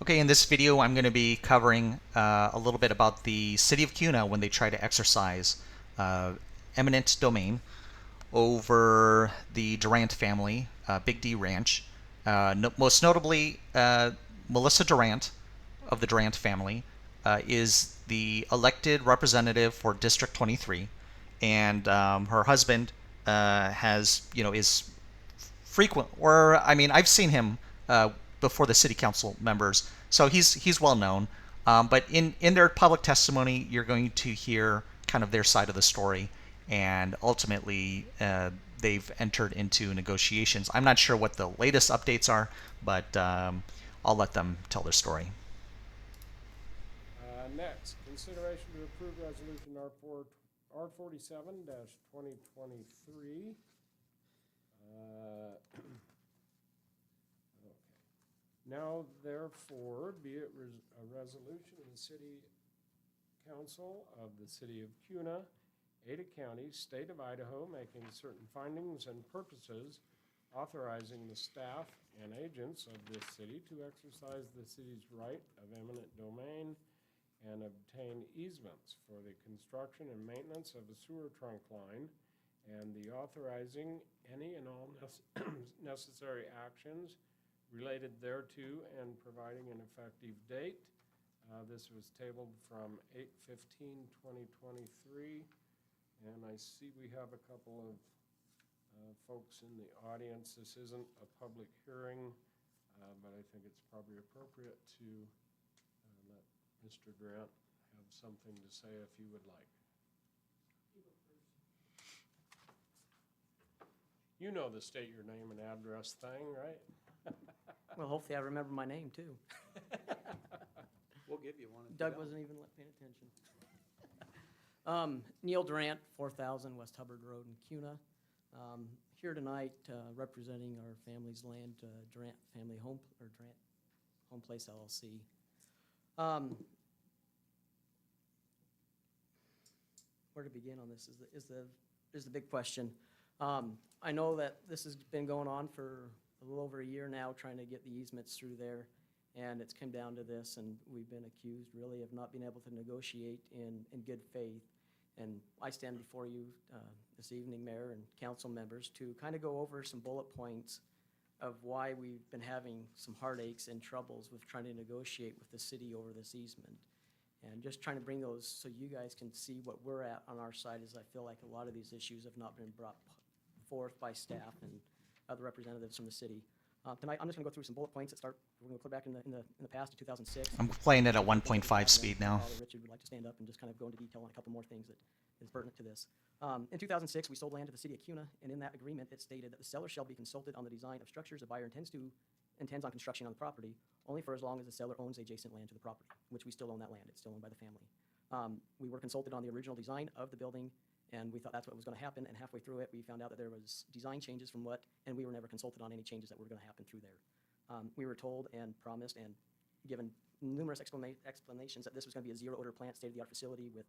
Okay, in this video, I'm going to be covering a little bit about the city of Kuna when they try to exercise uh, eminent domain over the Durant family, Big D Ranch. Most notably, Melissa Durant of the Durant family is the elected representative for District 23, and her husband is frequent, or I mean, I've seen him before the city council members, so he's well known. But in their public testimony, you're going to hear kind of their side of the story, and ultimately they've entered into negotiations. I'm not sure what the latest updates are, but I'll let them tell their story. Next, consideration to approve resolution R47-2023. Okay. Now therefore be it a resolution of the City Council of the City of Kuna, Ada County, State of Idaho, making certain findings and purposes, authorizing the staff and agents of this city to exercise the city's right of eminent domain and obtain easements for the construction and maintenance of a sewer trunk line, and the authorizing any and all necessary actions related thereto, and providing an effective date. This was tabled from 8/15/2023, and I see we have a couple of folks in the audience. This isn't a public hearing, but I think it's probably appropriate to let Mr. Grant have something to say if you would like. You know the state your name and address thing, right? Well, hopefully I remember my name, too. We'll give you one. Doug wasn't even paying attention. Neil Durant, 4000 West Hubbard Road in Kuna. Here tonight representing our family's land, Durant Family Home, or Durant Home Place LLC. Where to begin on this is the big question. I know that this has been going on for a little over a year now, trying to get the easements through there, and it's come down to this, and we've been accused really of not being able to negotiate in good faith. And I stand before you this evening, Mayor and council members, to kind of go over some bullet points of why we've been having some heartaches and troubles with trying to negotiate with the city over this easement. And just trying to bring those so you guys can see what we're at on our side, as I feel like a lot of these issues have not been brought forth by staff and other representatives from the city. Tonight, I'm just going to go through some bullet points that start. We're going to go back in the past to 2006. I'm playing it at 1.5 speed now. Richard would like to stand up and just kind of go into detail on a couple more things that is pertinent to this. In 2006, we sold land to the city of Kuna, and in that agreement, it stated that the seller shall be consulted on the design of structures the buyer intends on construction on the property, only for as long as the seller owns adjacent land to the property, which we still own that land. It's still owned by the family. We were consulted on the original design of the building, and we thought that's what was going to happen, and halfway through it, we found out that there was design changes and we were never consulted on any changes that were going to happen through there. We were told and promised and given numerous explanations that this was going to be a zero-odor plant, state-of-the-art facility with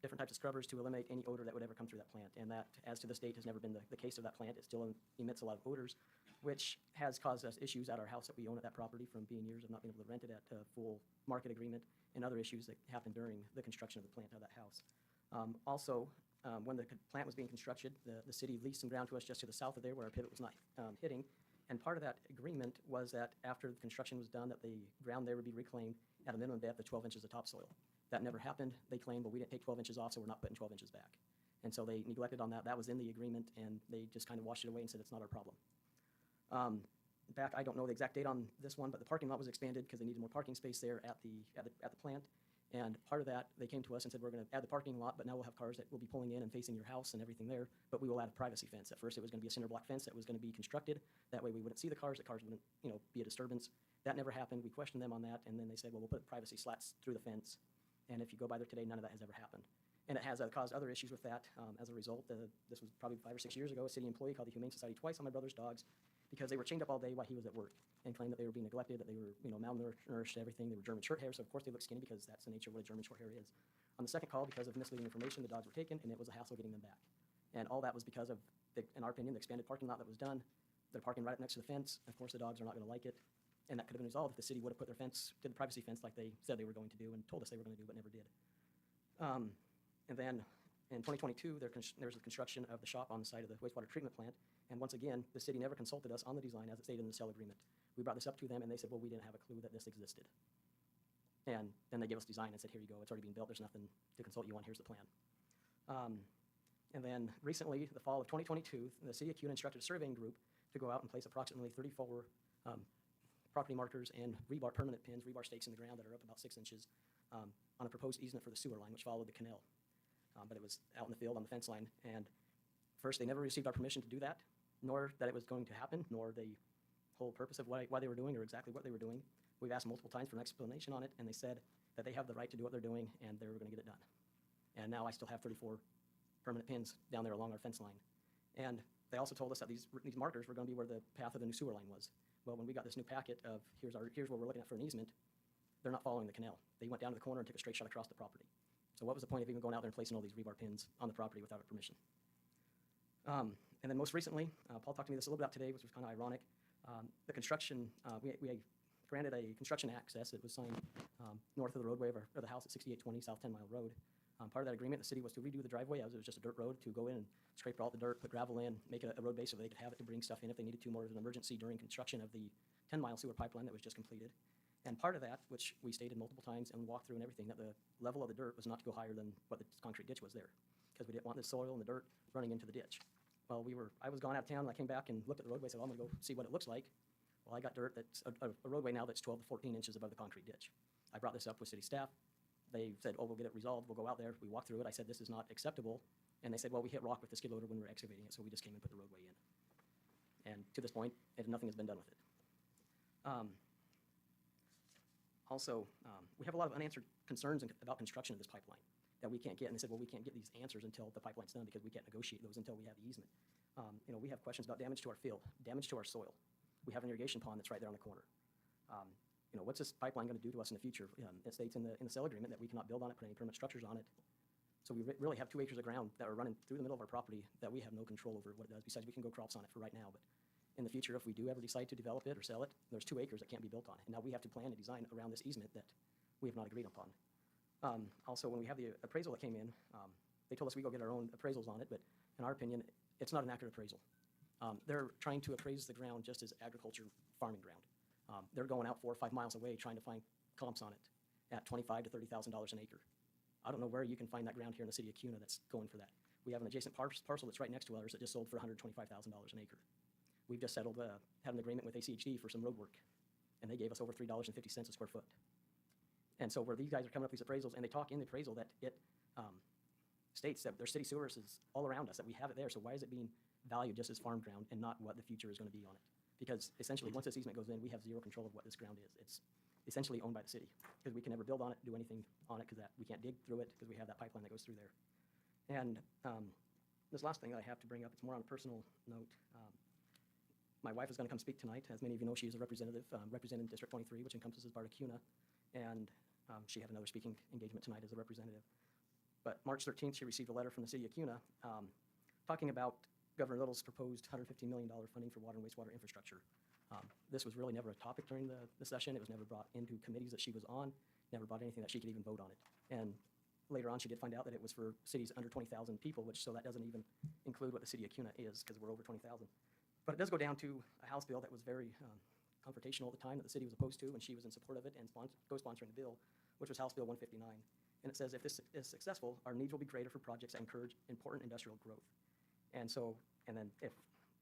different types of scrubbers to eliminate any odor that would ever come through that plant, and that, as to this date, has never been the case of that plant. It still emits a lot of odors, which has caused us issues at our house that we own at that property from being years of not being able to rent it at a full market agreement, and other issues that happened during the construction of the plant of that house. When the plant was being constructed, the city leased some ground to us just to the south of there where our pivot was not hitting, and part of that agreement was that after the construction was done, that the ground there would be reclaimed at a minimum depth of 12 inches of topsoil. That never happened. They claimed, well, we didn't take 12 inches off, so we're not putting 12 inches back. And so they neglected on that. That was in the agreement, and they just kind of washed it away and said it's not our problem. I don't know the exact date on this one, but the parking lot was expanded because they needed more parking space there at the plant. And part of that, they came to us and said, we're going to add the parking lot, but now we'll have cars that will be pulling in and facing your house and everything there, but we will add a privacy fence. At first, it was going to be a cinder block fence that was going to be constructed. That way we wouldn't see the cars wouldn't, be a disturbance. That never happened. We questioned them on that, and then they said, well, we'll put privacy slats through the fence. And if you go by there today, none of that has ever happened. And it has caused other issues with that. As a result, this was probably 5 or 6 years ago, a city employee called the Humane Society twice on my brother's dogs because they were chained up all day while he was at work, and claimed that they were being neglected, that they were malnourished, everything. They were German short hair, so of course they look skinny because that's the nature of what a German short hair is. On the second call, because of misleading information, the dogs were taken, and it was a hassle getting them back. And all that was because of, in our opinion, the expanded parking lot that was done. They're parking right up next to the fence. Of course, the dogs are not going to like it. And that could have been resolved if the city would have put their fence, did the privacy fence like they said they were going to do and told us they were going to do, but never did. And then in 2022, there was the construction of the shop on the site of the wastewater treatment plant. And once again, the city never consulted us on the design as it stated in the sale agreement. We brought this up to them, and they said, well, we didn't have a clue that this existed. And then they gave us design and said, here you go, it's already being built, there's nothing to consult you on, here's the plan. And then recently, the fall of 2022, the city of Kuna instructed a surveying group to go out and place approximately 34 property markers and rebar permanent pins, rebar stakes in the ground that are up about 6 inches on a proposed easement for the sewer line, which followed the canal. But it was out in the field on the fence line. And first, they never received our permission to do that, nor that it was going to happen, nor the whole purpose of why they were doing or exactly what they were doing. We've asked multiple times for an explanation on it, and they said that they have the right to do what they're doing, and they were going to get it done. And now I still have 34 permanent pins down there along our fence line. And they also told us that these markers were going to be where the path of the new sewer line was. Well, when we got this new packet of here's what we're looking at for an easement, they're not following the canal. They went down to the corner and took a straight shot across the property. So what was the point of even going out there and placing all these rebar pins on the property without our permission? And then most recently, Paul talked to me this a little bit about today, which was kind of ironic. The construction, we granted a construction access. It was signed north of the roadway of the house at 6820 South 10 Mile Road. Part of that agreement, the city was to redo the driveway as it was just a dirt road, to go in and scrape all the dirt, put gravel in, make it a road base so they could have it to bring stuff in if they needed to more as an emergency during construction of the 10-mile sewer pipeline that was just completed. And part of that, which we stated multiple times and walked through and everything, that the level of the dirt was not to go higher than what the concrete ditch was there, because we didn't want the soil and the dirt running into the ditch. Well, I was gone out of town, and I came back and looked at the roadway, said, well, I'm gonna go see what it looks like. Well, I got dirt that's a roadway now that's 12 to 14 inches above the concrete ditch. I brought this up with city staff. They said, oh, we'll get it resolved, we'll go out there. We walked through it, I said, this is not acceptable. And they said, well, we hit rock with the skid loader when we were excavating it, so we just came and put the roadway in. And to this point, nothing has been done with it. Also, we have a lot of unanswered concerns about construction of this pipeline that we can't get. And they said, well, we can't get these answers until the pipeline's done because we can't negotiate those until we have the easement. We have questions about damage to our field, damage to our soil. We have an irrigation pond that's right there on the corner. What's this pipeline going to do to us in the future? It states in the sale agreement that we cannot build on it, put any permanent structures on it. So we really have 2 acres of ground that are running through the middle of our property that we have no control over what it does. Besides, we can grow crops on it for right now, but in the future, if we do ever decide to develop it or sell it, there's 2 acres that can't be built on. And now we have to plan a design around this easement that we have not agreed upon. Also, when we have the appraisal that came in, they told us we go get our own appraisals on it, but in our opinion, it's not an accurate appraisal. They're trying to appraise the ground just as agriculture farming ground. They're going out 4 or 5 miles away trying to find comps on it at $25,000 to $30,000 an acre. I don't know where you can find that ground here in the city of Kuna that's going for that. We have an adjacent parcel that's right next to ours that just sold for $125,000 an acre. We've just settled, had an agreement with ACHD for some road work, and they gave us over $3.50 a square foot. And so where these guys are coming up with these appraisals, and they talk in the appraisal that it states that there's city sewers is all around us, that we have it there, so why is it being valued just as farm ground and not what the future is going to be on it? Because essentially, once this easement goes in, we have zero control of what this ground is. It's essentially owned by the city, because we can never build on it, do anything on it, because we can't dig through it, because we have that pipeline that goes through there. And this last thing that I have to bring up, it's more on a personal note. My wife is going to come speak tonight. As many of you know, she is a representative, representing District 23, which encompasses part of Kuna, and she had another speaking engagement tonight as a representative. But March 13th, she received a letter from the city of Kuna talking about Governor Little's proposed $150 million funding for water and wastewater infrastructure. This was really never a topic during the session. It was never brought into committees that she was on, never brought anything that she could even vote on it. And later on, she did find out that it was for cities under 20,000 people, so that doesn't even include what the city of Kuna is, because we're over 20,000. But it does go down to a House bill that was very confrontational at the time, that the city was opposed to, and she was in support of it and co-sponsoring the bill, which was House Bill 159. And it says, if this is successful, our needs will be greater for projects that encourage important industrial growth. And then if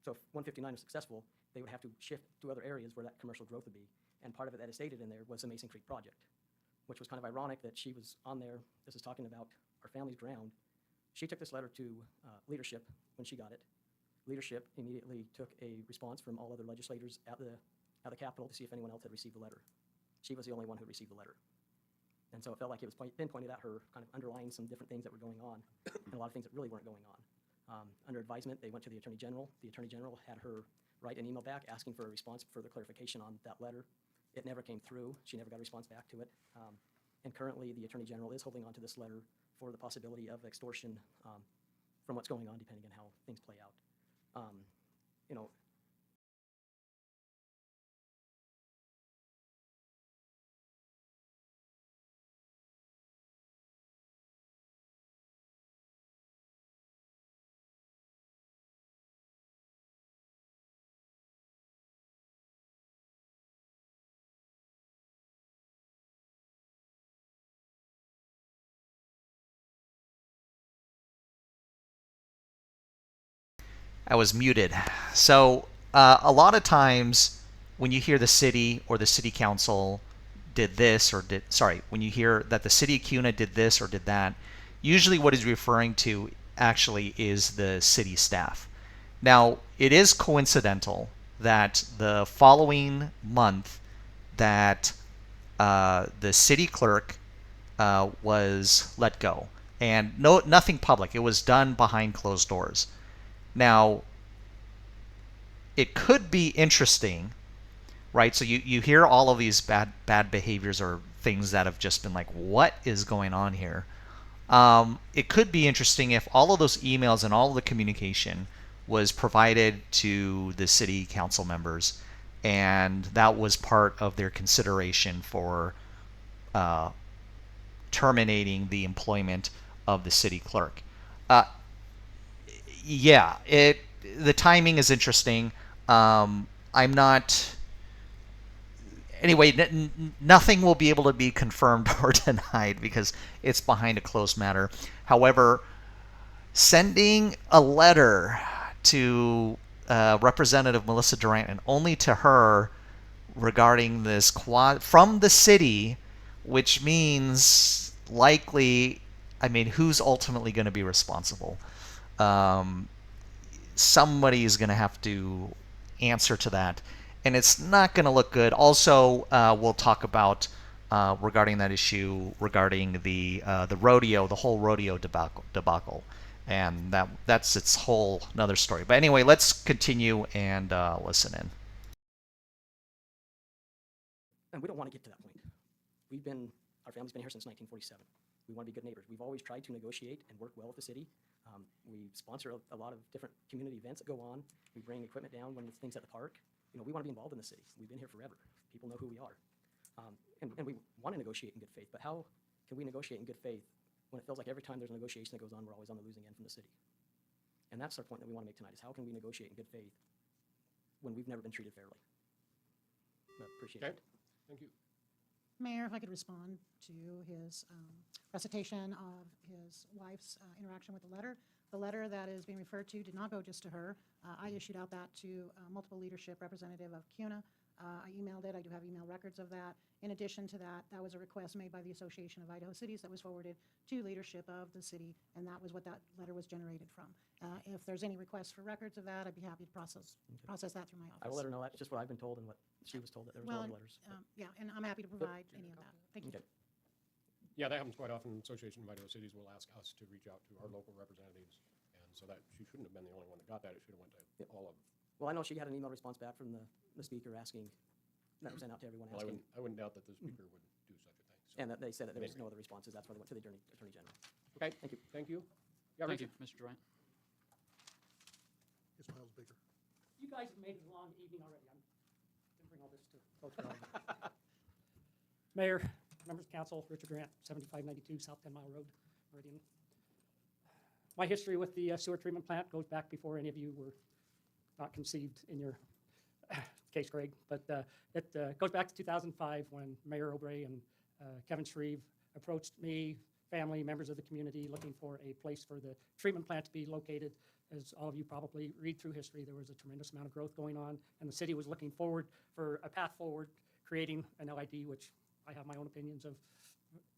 159 is successful, they would have to shift to other areas where that commercial growth would be. And part of it that is stated in there was the Mason Creek project, which was kind of ironic that she was on there. This is talking about our family's ground. She took this letter to leadership when she got it. Leadership immediately took a response from all other legislators at the Capitol to see if anyone else had received the letter. She was the only one who received the letter. And so it felt like it was been pointed at her, kind of underlying some different things that were going on, and a lot of things that really weren't going on. Under advisement, they went to the Attorney General. The Attorney General had her write an email back asking for a response, further clarification on that letter. It never came through. She never got a response back to it. And currently, the Attorney General is holding on to this letter for the possibility of extortion from what's going on, depending on how things play out. I was muted. So a lot of times when you hear the city or the city council did this or did, sorry, when you hear that the city of Kuna did this or did that, usually what he's referring to actually is the city staff. Now, it is coincidental that the following month that the city clerk was let go, and nothing public. It was done behind closed doors. Now, it could be interesting, right? So you hear all of these bad behaviors or things that have just been like, what is going on here? It could be interesting if all of those emails and all of the communication was provided to the city council members, and that was part of their consideration for uh, terminating the employment of the city clerk. Uh, yeah, the timing is interesting. I'm not. Anyway, nothing will be able to be confirmed or denied because it's behind a closed matter. However, sending a letter to Representative Melissa Durant and only to her regarding this from the city, which means likely, I mean, who's ultimately going to be responsible? Um, Somebody is going to have to answer to that, and it's not going to look good. Also, we'll talk about regarding that issue regarding the rodeo, the whole rodeo debacle, and that's its whole another story. But anyway, let's continue and listen in. And we don't want to get to that point. Our family's been here since 1947. We want to be good neighbors. We've always tried to negotiate and work well with the city. We sponsor a lot of different community events that go on. We bring equipment down when there's things at the park. You know, we want to be involved in the city. We've been here forever. People know who we are. And we want to negotiate in good faith, but how can we negotiate in good faith when it feels like every time there's a negotiation that goes on, we're always on the losing end from the city? And that's our point that we want to make tonight, is how can we negotiate in good faith when we've never been treated fairly? But appreciate Okay, it. thank you. Mayor, if I could respond to his recitation of his wife's interaction with the letter. The letter that is being referred to did not go just to her. I issued out that to multiple leadership representative of Kuna. I emailed it. I do have email records of that. In addition to that, that was a request made by the Association of Idaho Cities that was forwarded to leadership of the city, and that was what that letter was generated from. If there's any requests for records of that, I'd be happy to process that through my office. I will let her know that. It's just what I've been told and what she was told, that there was no Well, other letters. yeah, and I'm happy to provide any of that. Thank you. Okay. Yeah, that happens quite often. Association of Idaho Cities will ask us to reach out to our local representatives, and so that she shouldn't have been the only one that got that. It should have went to all of them. Well, I know she had an email response back from the speaker asking, that was sent out to everyone Well, asking, I wouldn't doubt that the speaker would do such a thing. So. and that they said that there was no other responses. That's why they went to the Attorney General. Okay, Thank you. thank you. Yeah, Thank Richard. you, Mr. Durant. His file's bigger. You guys have made it a long evening already. I'm going to bring all this to folks. Mayor, members of council, Richard Grant, 7592 South 10 Mile Road, Meridian. My history with the sewer treatment plant goes back before any of you were not conceived in your case, Greg, but it goes back to 2005 when Mayor Obrey and Kevin Shreve approached me, family, members of the community, looking for a place for the treatment plant to be located. As all of you probably read through history, there was a tremendous amount of growth going on, and the city was looking forward for a path forward, creating an LID, which I have my own opinions of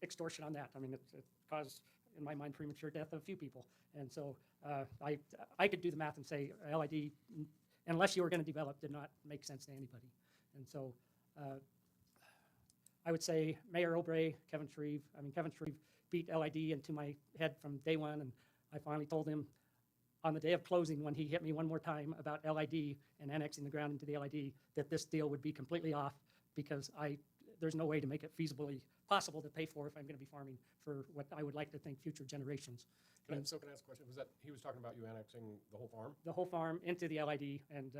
extortion on that. I mean, it caused, in my mind, premature death of a few people. And so I could do the math and say LID, unless you were going to develop, did not make sense to anybody. And so I would say Mayor Obrey, Kevin Shreve beat LID into my head from day one, and I finally told him on the day of closing, when he hit me one more time about LID and annexing the ground into the LID, that this deal would be completely off because there's no way to make it feasibly possible to pay for if I'm going to be farming for what I would like to think future generations. Can I ask a question? Was that he was talking about you annexing the whole farm? The whole farm into the LID and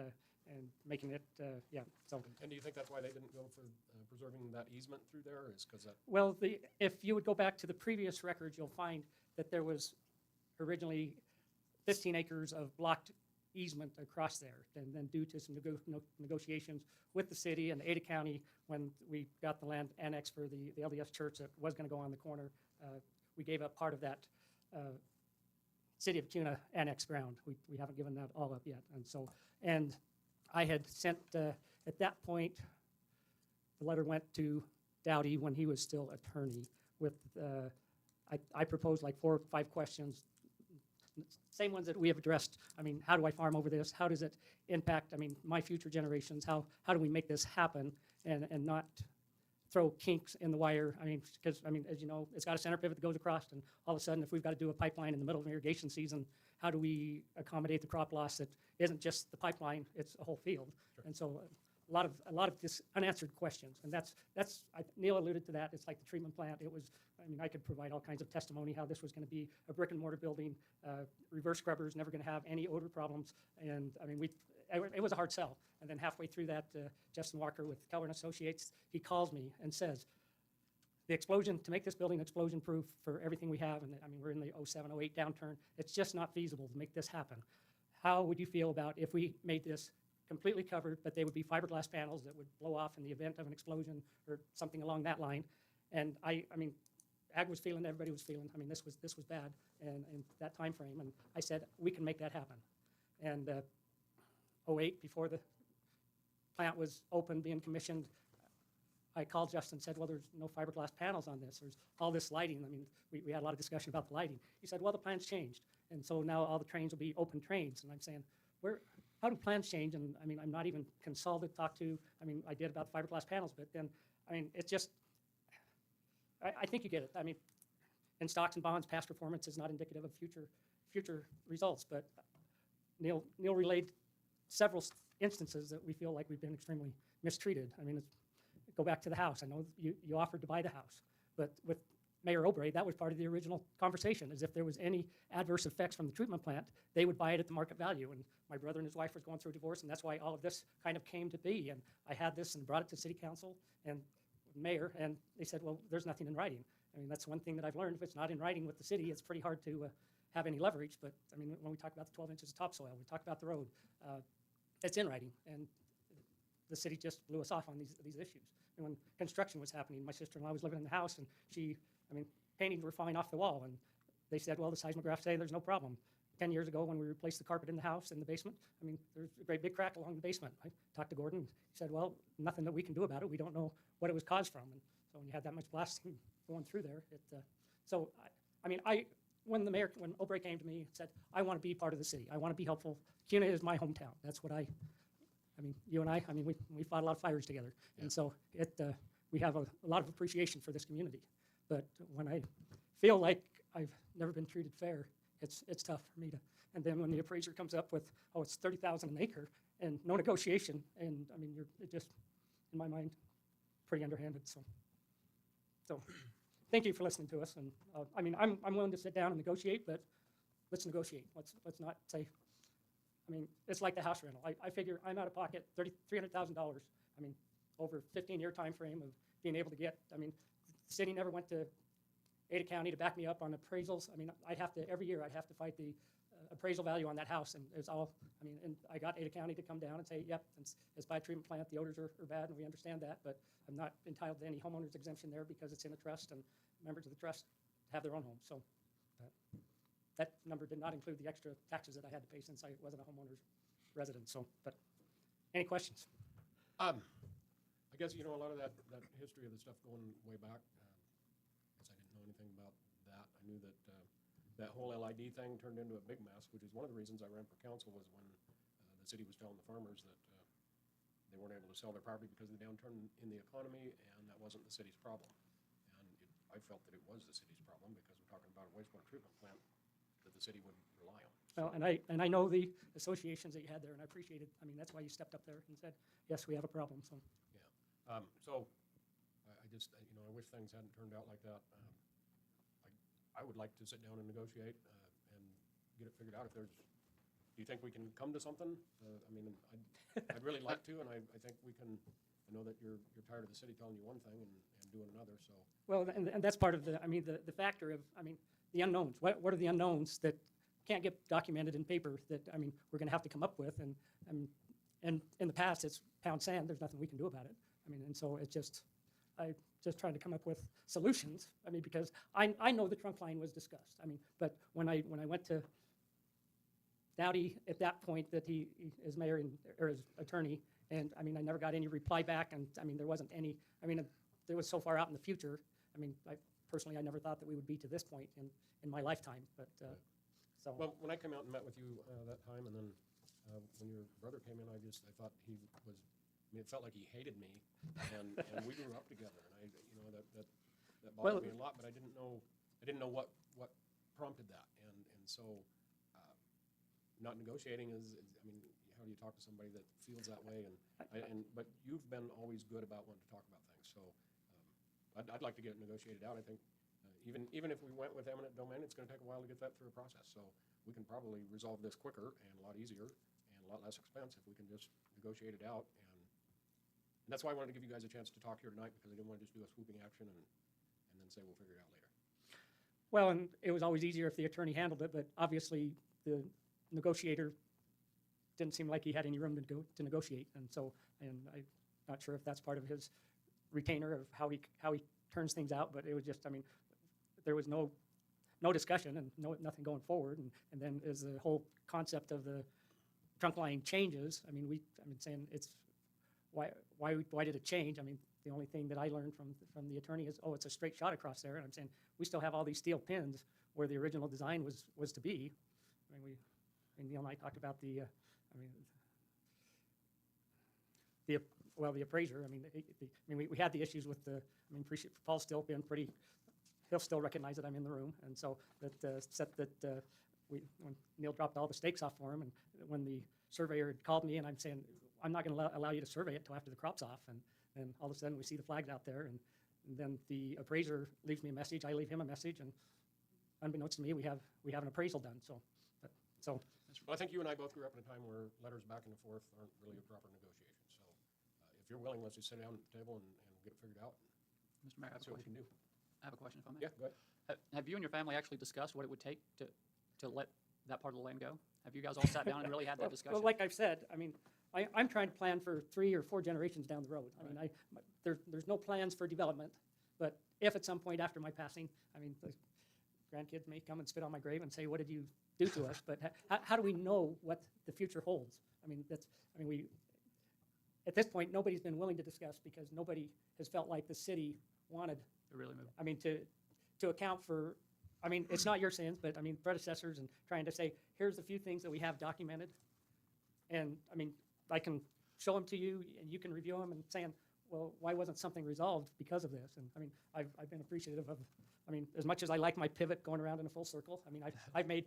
making it, yeah. So. And do you think that's why they didn't go for preserving that easement through there? Is because that? Well, if you would go back to the previous records, you'll find that there was originally 15 acres of blocked easement across there. And then due to some negotiations with the city and Ada County, when we got the land annexed for the LDS church that was going to go on the corner, we gave up part of that City of Kuna annex ground. We haven't given that all up yet. And so, and I had sent, at that point, the letter went to Dowdy when he was still attorney with, I proposed like 4 or 5 questions, same ones that we have addressed. I mean, how do I farm over this? How does it impact, I mean, my future generations? How do we make this happen and not throw kinks in the wire? I mean, because, I mean, as you know, it's got a center pivot that goes across, and all of a sudden, if we've got to do a pipeline in the middle of an irrigation season, how do we accommodate the crop loss that isn't just the pipeline, it's a whole field? Sure. And so a lot of this unanswered questions, and Neil alluded to that. It's like the treatment plant. It was, I mean, I could provide all kinds of testimony how this was going to be a brick and mortar building, reverse scrubbers, never going to have any odor problems, and I mean, it was a hard sell. And then halfway through that, Justin Walker with Keller and Associates, he calls me and says, the explosion, to make this building explosion proof for everything we have, and I mean, we're in the 07, 08 downturn, it's just not feasible to make this happen. How would you feel about if we made this completely covered, but they would be fiberglass panels that would blow off in the event of an explosion or something along that line? And I mean, Ag was feeling, everybody was feeling, I mean, this was bad and in that time frame, and I said, we can make that happen. And 08, before the plant was open, being commissioned, I called Justin and said, well, there's no fiberglass panels on this. There's all this lighting. I mean, we had a lot of discussion about the lighting. He said, well, the plan's changed. And so now all the trains will be open trains. And I'm saying, how do plans change? And I mean, I'm not even consulted, talked to. I mean, I did about fiberglass panels, but then, I mean, it's just, I think you get it. I mean, in stocks and bonds, past performance is not indicative of future results. But Neil relayed several instances that we feel like we've been extremely mistreated. I mean, go back to the house. I know you offered to buy the house, but with Mayor Obrey, that was part of the original conversation, is if there was any adverse effects from the treatment plant, they would buy it at the market value. And my brother and his wife was going through a divorce, and that's why all of this kind of came to be. And I had this and brought it to city council and mayor, and they said, well, there's nothing in writing. I mean, that's one thing that I've learned. If it's not in writing with the city, it's pretty hard to have any leverage. But I mean, when we talk about the 12 inches of topsoil, we talk about the road, it's in writing. And the city just blew us off on these issues. And when construction was happening, my sister-in-law was living in the house, and paintings were falling off the wall, and they said, well, the seismographs say there's no problem. 10 years ago, when we replaced the carpet in the house, in the basement, I mean, there's a great big crack along the basement. I talked to Gordon. He said, well, nothing that we can do about it. We don't know what it was caused from. And so when you had that much blasting going through there, when Obrey came to me and said, I want to be part of the city. I want to be helpful. Kuna is my hometown. That's what you and I we fought a lot of fires together. Yeah. And so we have a lot of appreciation for this community. But when I feel like I've never been treated fair, it's tough for me to. And then when the appraiser comes up with, oh, it's $30,000 an acre and no negotiation, and I mean, it just, in my mind, pretty underhanded. So thank you for listening to us. And I'm willing to sit down and negotiate, but let's negotiate. Let's not say. I mean, it's like the house rental. I figure I'm out of pocket $300,000. I mean, over a 15-year time frame of being able to get. I mean, the city never went to Ada County to back me up on appraisals. I mean, every year I'd have to fight the appraisal value on that house, and it's all. I mean, and I got Ada County to come down and say, yep, it's by a treatment plant. The odors are bad, and we understand that, but I'm not entitled to any homeowners exemption there because it's in a trust, and members of the trust have their own home. So. That number did not include the extra taxes that I had to pay since I wasn't a homeowner's resident. So, but any questions? I guess, a lot of that history of the stuff going way back, I guess I didn't know anything about that. I knew that that whole LID thing turned into a big mess, which is one of the reasons I ran for council, was when the city was telling the farmers that they weren't able to sell their property because of the downturn in the economy, and that wasn't the city's problem. And I felt that it was the city's problem because we're talking about a wastewater treatment plant that the city would rely on. Well, and I know the associations that you had there, and I appreciate it. I mean, that's why you stepped up there and said, yes, we have a problem. So. Yeah. So I just, I wish things hadn't turned out like that. I would like to sit down and negotiate and get it figured out. Do you think we can come to something? I'd really like to, and I think we can. I know that you're tired of the city telling you one thing and doing another. So. Well, and that's part of the factor of, the unknowns. What are the unknowns that can't get documented in paper that, we're going to have to come up with? And in the past, it's pound sand. There's nothing we can do about it. And so it's just, I just trying to come up with solutions. Because I know the trunk line was discussed. But when I went to Dowdy at that point that he is mayor or his attorney, and I mean, I never got any reply back, and I mean, there wasn't any, I mean, it was so far out in the future. I mean, personally, I never thought that we would be to this point in my lifetime, but, so. Well, when I came out and met with you that time, and then when your brother came in, I thought he was, I mean, it felt like he hated me, and we grew up together, and that bothered me a lot, but I didn't know what prompted that, and so not negotiating is, I mean, how do you talk to somebody that feels that way, but you've been always good about wanting to talk about things, so I'd like to get it negotiated out. I think even if we went with eminent domain, it's going to take a while to get that through a process, so we can probably resolve this quicker and a lot easier and a lot less expense if we can just negotiate it out, and that's why I wanted to give you guys a chance to talk here tonight, because I didn't want to just do a swooping action and then say we'll figure it out later. Well, and it was always easier if the attorney handled it, but obviously the negotiator didn't seem like he had any room to negotiate, and so, and I'm not sure if that's part of his retainer of how he turns things out, but it was just, I mean, there was no discussion and nothing going forward, and then as the whole concept of the trunk line changes, I mean, saying it's, why did it change? I mean, the only thing that I learned from the attorney is, oh, it's a straight shot across there, and I'm saying, we still have all these steel pins where the original design was to be. I mean, Neil and I talked about the appraiser. I mean, we had the issues with Paul's still been pretty, he'll still recognize that I'm in the room, and so when Neil dropped all the stakes off for him, and when the surveyor had called me, and I'm saying, I'm not going to allow you to survey it until after the crop's off, and all of a sudden we see the flags out there, and then the appraiser leaves me a message, I leave him a message, and unbeknownst to me, we have an appraisal done. So. Well, I think you and I both grew up in a time where letters back and forth aren't really a proper negotiation. So if you're willing, let's just sit down at the table and get it figured out. Mr. Mayor, I have a See what we question. can do. I have a question, if I may. Yeah, go ahead. Have you and your family actually discussed what it would take to let that part of the land go? Have you guys all sat down and really had that discussion? Well, like I've said, I mean, I'm trying to plan for 3 or 4 generations down the road. I mean, there's no plans for development, but if at some point after my passing, I mean, the grandkids may come and spit on my grave and say, what did you do to us? But how do we know what the future holds? I mean, at this point, nobody's been willing to discuss because nobody has felt like the city wanted, To really move. I mean, to account for, I mean, it's not your sins, but I mean, predecessors, and trying to say, here's a few things that we have documented. And I mean, I can show them to you and you can review them and saying, well, why wasn't something resolved because of this? And I mean, I've been appreciative of, I mean, as much as I like my pivot going around in a full circle, I mean, I've made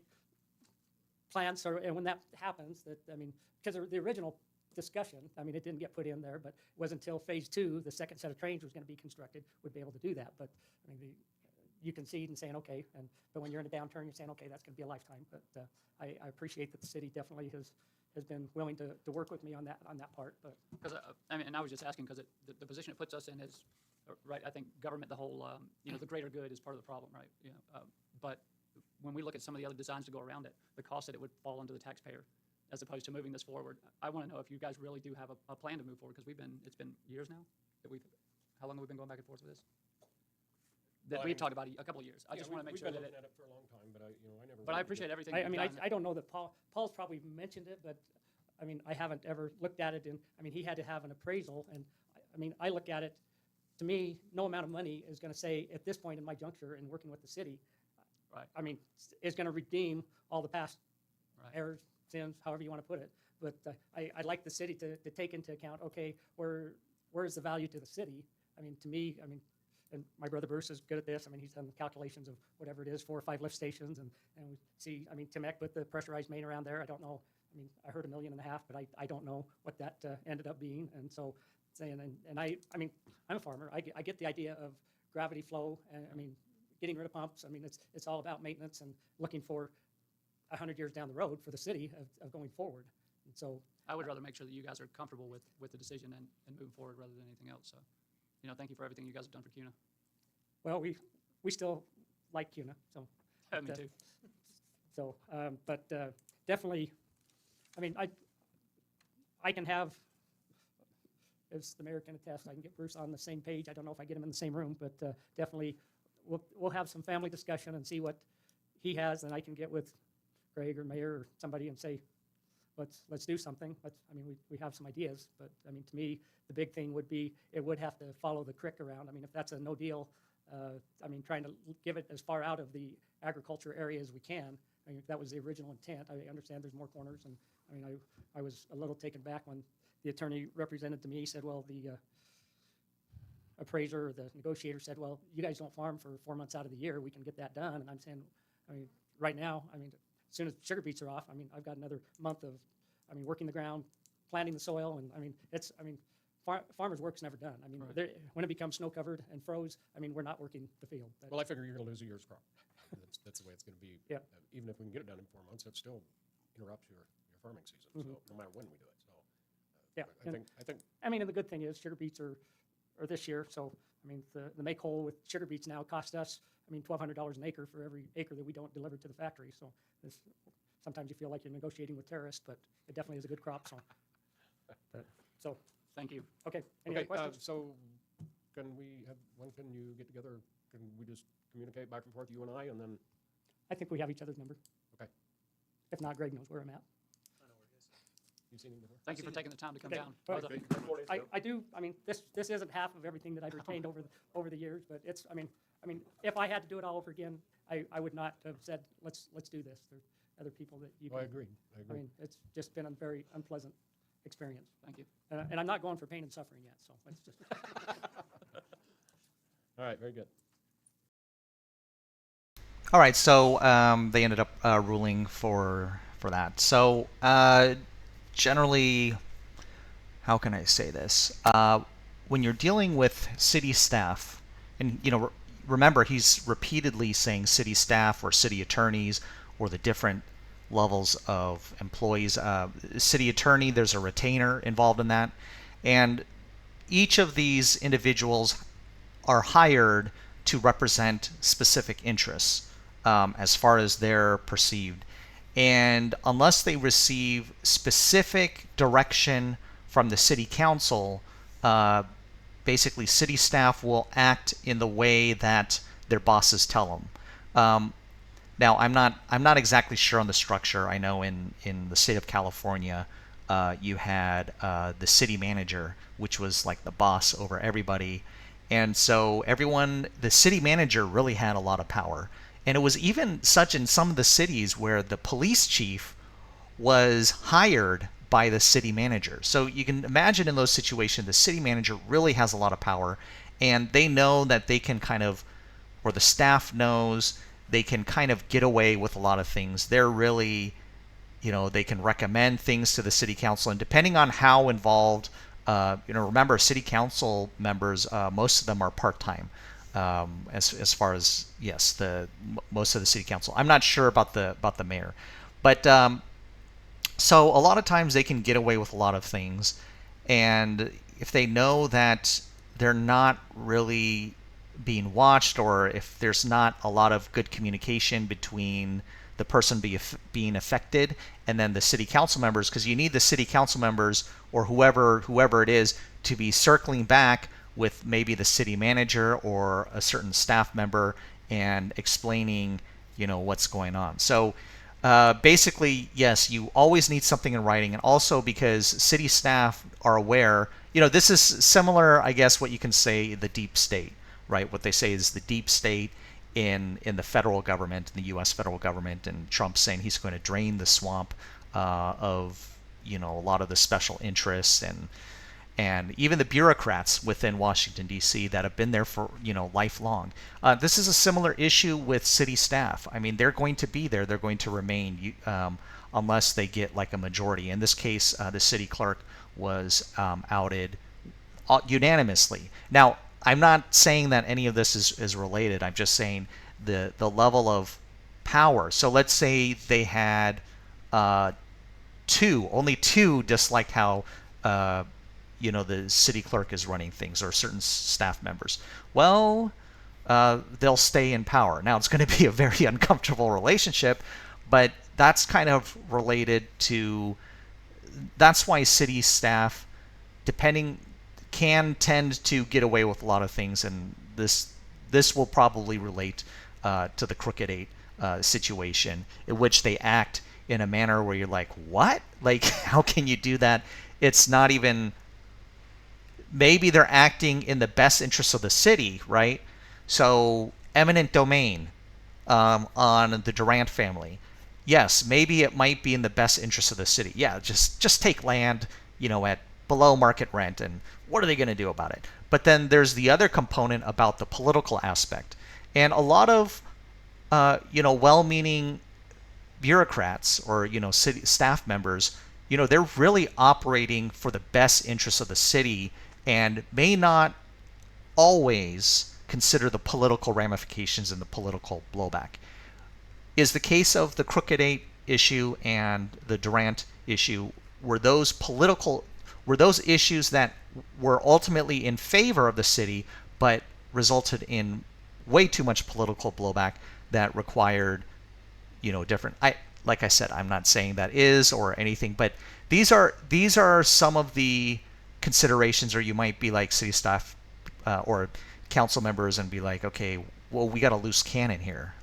plans, and when that happens, that, I mean, because the original discussion, I mean, it didn't get put in there, but it wasn't until phase 2, the second set of trains was going to be constructed, would be able to do that. But I mean, you concede and saying, okay, but when you're in a downturn, you're saying, okay, that's going to be a lifetime. But I appreciate that the city definitely has been willing to work with me on that part. But Because I mean, and I was just asking because the position it puts us in is, right, I think government, the whole, the greater good is part of the problem, right? But when we look at some of the other designs to go around it, the cost that it would fall onto the taxpayer as opposed to moving this forward. I want to know if you guys really do have a plan to move forward, because it's been years now that how long have we been going back and forth with this? That Well, we've talked about a couple of years. I just want to make sure we've that been looking at it for a long time, but I never. But I appreciate everything. I mean, you've done. I don't know that Paul's probably mentioned it, but I mean, I haven't ever looked at it I mean, he had to have an appraisal, and I mean, I look at it, to me, no amount of money is going to say, at this point in my juncture and working with the city, Right. I mean, is going to redeem all the past Right. errors, sins, however you want to put it. But I'd like the city to take into account, okay, where is the value to the city? I mean, to me, I mean, and my brother Bruce is good at this. I mean, he's done the calculations of whatever it is, 4 or 5 lift stations, and we see, I mean, Temec with the pressurized main around there, I don't know. I mean, I heard $1.5 million, but I don't know what that ended up being. And so saying, and I mean, I'm a farmer. I get the idea of gravity flow, and I mean, getting rid of pumps. I mean, it's all about maintenance and looking for 100 years down the road for the city of going forward. And so I would rather make sure that you guys are comfortable with the decision and moving forward rather than anything else. So, thank you for everything you guys have done for CUNA. well, we still like CUNA. So Me too. so, but definitely, I mean, I can have, as the mayor can attest, I can get Bruce on the same page. I don't know if I get him in the same room, but definitely we'll have some family discussion and see what he has, and I can get with Greg or Mayor or somebody and say, let's do something. I mean, we have some ideas, but I mean, to me, the big thing would be it would have to follow the creek around. I mean, if that's a no deal, I mean, trying to give it as far out of the agriculture area as we can. I mean, if that was the original intent. I understand there's more corners, and I mean, I was a little taken back when the attorney represented to me said, well, the appraiser or the negotiator said, well, you guys don't farm for 4 months out of the year. We can get that done. And I'm saying, I mean, right now, I mean, as soon as sugar beets are off, I mean, I've got another month of, I mean, working the ground, planting the soil, and I mean, farmer's work's never done. I mean, when it becomes snow covered and froze, I mean, we're not working the field. Well, I figure you're going to lose a year's crop. That's the way it's going to be. Yeah. Even if we can get it done in 4 months, it still interrupts your farming season. So no matter when we do it. So Yeah. I think I mean, and the good thing is sugar beets are this year. So, I mean, the make whole with sugar beets now cost us, I mean, $1,200 an acre for every acre that we don't deliver to the factory. So sometimes you feel like you're negotiating with terrorists, but it definitely is a good crop. So Thank you. okay. Any other questions? so can when can you get together? Can we just communicate back and forth, you and I, and then? I think we have each other's number. Okay. If not, Greg knows where I'm at. You've seen him before? Thank you for taking the time to come Okay. down. Well, Both of you. I do. I mean, this isn't half of everything that I've retained over the years, but it's. I mean, if I had to do it all over again, I would not have said let's do this. There's other people that you. Oh, I can, agree. I mean, it's just been a very unpleasant experience, Thank you. and I'm not going for pain and suffering yet. So let's just. All right, very good. All right, so they ended up ruling for that. So generally, how can I say this? When you're dealing with city staff, and remember he's repeatedly saying city staff or city attorneys or the different levels of employees. City attorney, there's a retainer involved in that, and each of these individuals are hired to represent specific interests as far as they're perceived. And unless they receive specific direction from the city council, basically city staff will act in the way that their bosses tell them. Now, I'm not exactly sure on the structure. I know in the state of California, you had the city manager, which was like the boss over everybody. And so the city manager really had a lot of power. And it was even such in some of the cities where the police chief was hired by the city manager. So you can imagine in those situations, the city manager really has a lot of power, and they know that they can or the staff knows they can kind of get away with a lot of things. They're really, they can recommend things to the city council, and depending on how involved, remember city council members, most of them are part-time. As far as most of the city council. I'm not sure about the mayor, but so a lot of times they can get away with a lot of things, and if they know that they're not really being watched, or if there's not a lot of good communication between the person being affected and then the city council members, because you need the city council members or whoever it is to be circling back with maybe the city manager or a certain staff member and explaining, what's going on. So basically, yes, you always need something in writing, and also because city staff are aware, this is similar, I guess, what you can say the deep state, right? What they say is the deep state in the federal government, in the U.S. federal government, and Trump's saying he's going to drain the swamp of, a lot of the special interests and even the bureaucrats within Washington, D.C. that have been there for, lifelong. This is a similar issue with city staff. I mean, they're going to be there. They're going to remain unless they get like a majority. In this case, the city clerk was outed unanimously. Now, I'm not saying that any of this is related. I'm just saying the level of power. So let's say they had only two disliked how the city clerk is running things, or certain staff members. Well, they'll stay in power. Now, it's going to be a very uncomfortable relationship, but that's kind of related to, that's why city staff, can tend to get away with a lot of things, and this will probably relate to the Crooked Eight situation in which they act in a manner where you're like, what? Like, how can you do that? It's not even, maybe they're acting in the best interest of the city, right? So eminent domain on the Durant family. Yes, maybe it might be in the best interest of the city. Yeah, just take land, at below market rent, and what are they going to do about it? But then there's the other component about the political aspect, and a lot of well-meaning bureaucrats or city staff members, they're really operating for the best interests of the city and may not always consider the political ramifications and the political blowback. Is the case of the Crooked 8 issue and the Durant issue, were those issues that were ultimately in favor of the city but resulted in way too much political blowback that required different, like I said, I'm not saying that is or anything, but these are some of the considerations, or you might be like city staff or council members and be like, okay, well, we got a loose cannon here.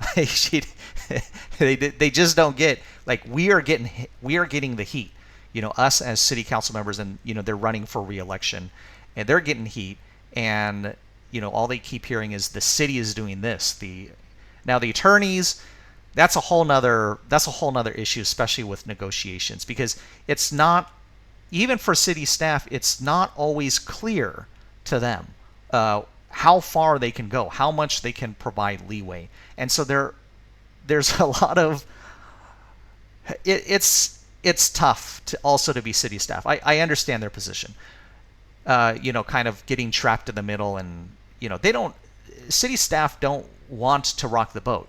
They just don't get, like, we are getting the heat, us as city council members, and they're running for re-election and they're getting heat, and all they keep hearing is the city is doing this. Now the attorneys, that's a whole nother issue, especially with negotiations, because it's not, even for city staff, it's not always clear to them how far they can go, how much they can provide leeway. And so there's a lot of, it's tough to be city staff. I understand their position, kind of getting trapped in the middle, and city staff don't want to rock the boat.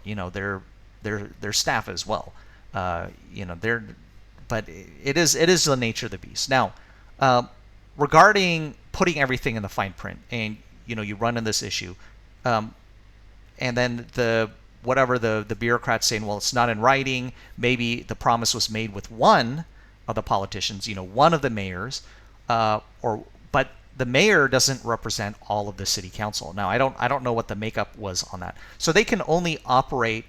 Their staff as well. But it is the nature of the beast. Now, regarding putting everything in the fine print, and you run in this issue, and then the bureaucrats saying, well, it's not in writing. Maybe the promise was made with one of the politicians, one of the mayors, but the mayor doesn't represent all of the city council. Now, I don't know what the makeup was on that. So they can only operate,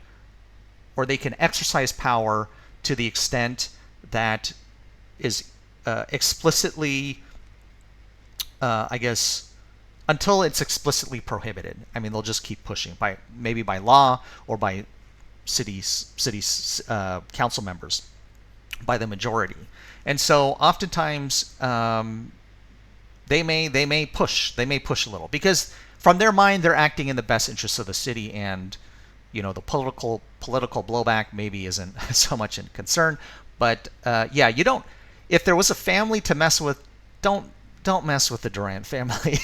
or they can exercise power to the extent that is explicitly, I guess, until it's explicitly prohibited. I mean, they'll just keep pushing, maybe by law or by city council members, by the majority. And so oftentimes they may push a little, because from their mind they're acting in the best interest of the city, and the political blowback maybe isn't so much in concern. But you don't, if there was a family to mess with, don't mess with the Durant family.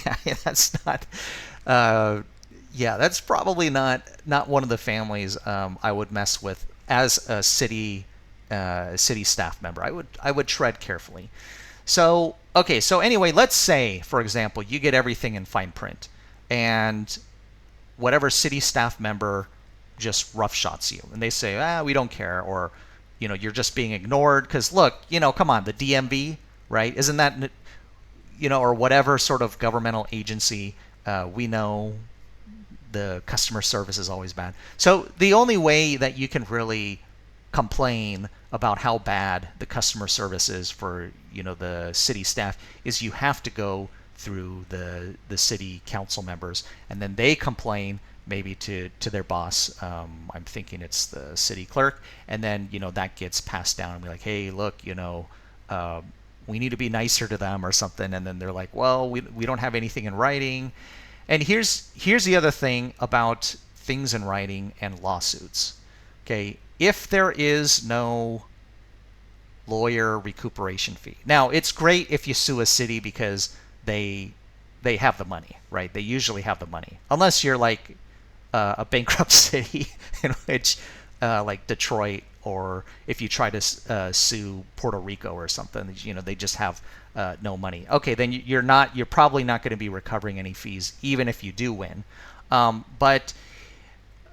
That's not, that's probably not one of the families I would mess with as a city staff member. I would tread carefully. So anyway, let's say, for example, you get everything in fine print, and whatever city staff member just roughshots you, and they say, we don't care, or you're just being ignored because, look, come on, the DMV, right? Isn't that, or whatever sort of governmental agency, we know the customer service is always bad. So the only way that you can really complain about how bad the customer service is for the city staff is you have to go through the city council members, and then they complain maybe to their boss. I'm thinking it's the city clerk, and then that gets passed down and be like, hey, look, we need to be nicer to them or something. And then they're like, well, we don't have anything in writing. And here's the other thing about things in writing and lawsuits. Okay, if there is no lawyer recuperation fee. Now, it's great if you sue a city because they have the money, right? They usually have the money, unless you're like a bankrupt city in which, like Detroit, or if you try to sue Puerto Rico or something, they just have no money. Okay, then you're probably not going to be recovering any fees, even if you do win. But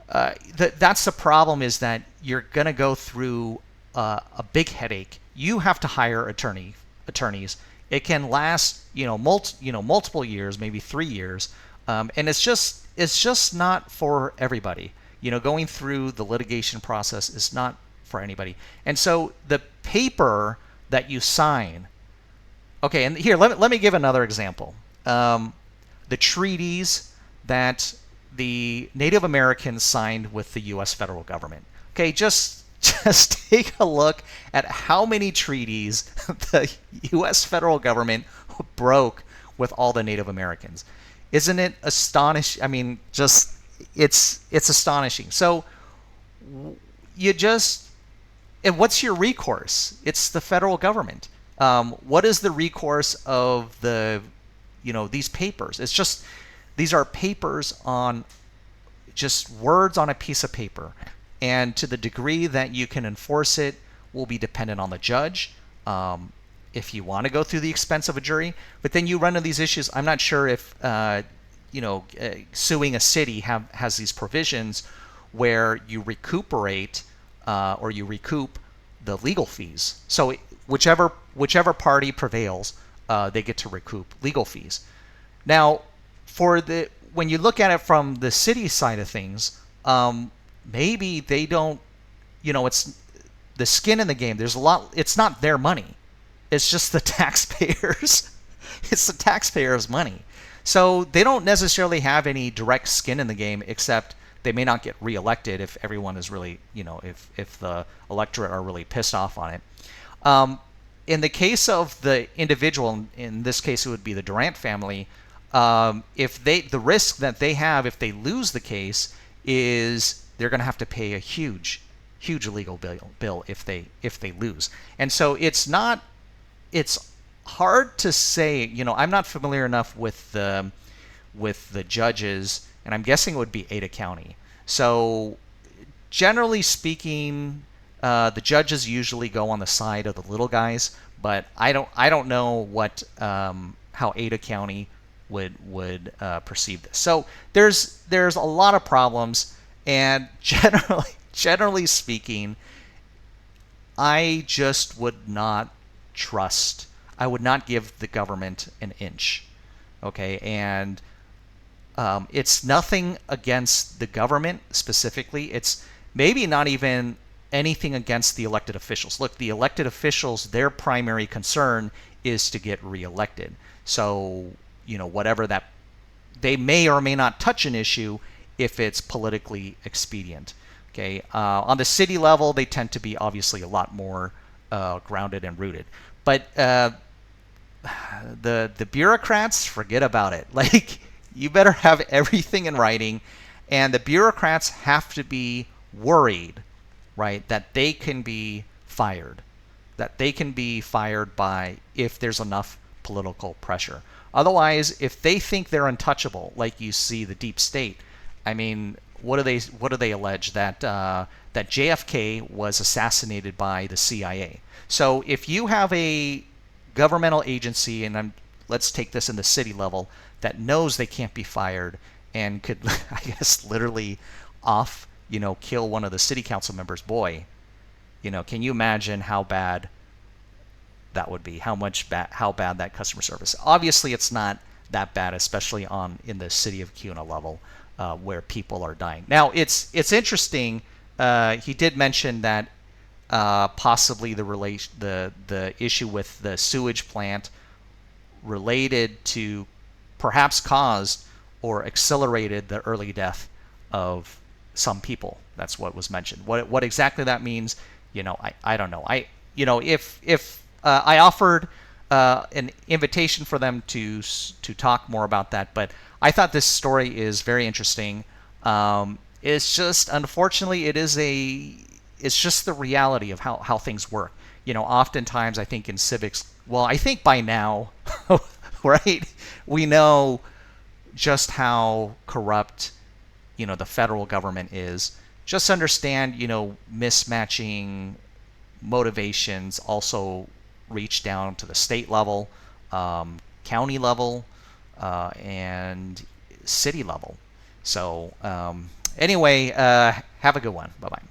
that's the problem, is that you're going to go through a big headache. You have to hire attorneys. It can last, multiple years, maybe 3 years, and it's just not for everybody. Going through the litigation process is not for anybody. And so the paper that you sign, okay, and here, let me give another example. The treaties that the Native Americans signed with the U.S. federal government. Okay, just take a look at how many treaties the U.S. federal government broke with all the Native Americans. Isn't it astonishing? I mean, just it's astonishing. So you just, and what's your recourse? It's the federal government. What is the recourse of these papers? It's just, these are papers on, just words on a piece of paper. And to the degree that you can enforce it will be dependent on the judge. If you want to go through the expense of a jury, but then you run into these issues. I'm not sure if suing a city has these provisions where you recuperate or you recoup the legal fees. So whichever party prevails, they get to recoup legal fees. Now, when you look at it from the city side of things, maybe they don't. It's the skin in the game. There's a lot. It's not their money. It's just the taxpayers. It's the taxpayers' money. So they don't necessarily have any direct skin in the game, except they may not get reelected if everyone is really, if the electorate are really pissed off on it. In the case of the individual, in this case it would be the Durant family, the risk that they have if they lose the case is they're going to have to pay a huge legal bill if they lose. And so it's hard to say. I'm not familiar enough with the judges, and I'm guessing it would be Ada County. So generally speaking, the judges usually go on the side of the little guys, but I don't know what how Ada County would perceive this. So there's a lot of problems, and generally speaking, I just would not trust. I would not give the government an inch. Okay, and it's nothing against the government specifically. It's maybe not even anything against the elected officials. Look, the elected officials, their primary concern is to get reelected. So, whatever that, they may or may not touch an issue if it's politically expedient. Okay, on the city level, they tend to be obviously a lot more grounded and rooted. But the bureaucrats, forget about it. Like, you better have everything in writing, and the bureaucrats have to be worried, right, that they can be fired, by if there's enough political pressure. Otherwise, if they think they're untouchable, like you see the deep state, I mean, what do they allege? That JFK was assassinated by the CIA. So if you have a governmental agency, and let's take this in the city level, that knows they can't be fired and could, I guess, literally kill one of the city council members, boy, can you imagine how bad that would be? How bad that customer service? Obviously, it's not that bad, especially in the city of Kuna level, where people are dying. Now, it's interesting. He did mention that possibly the issue with the sewage plant related to, perhaps caused or accelerated the early death of some people. That's what was mentioned. What exactly that means, I don't know. If I offered an invitation for them to talk more about that, but I thought this story is very interesting. It's just, unfortunately, it's just the reality of how things work. Oftentimes I think in civics, well, I think by now, right, we know just how corrupt, the federal government is. Just understand, mismatching motivations also reach down to the state level, county level, and city level. So anyway, have a good one. Bye-bye.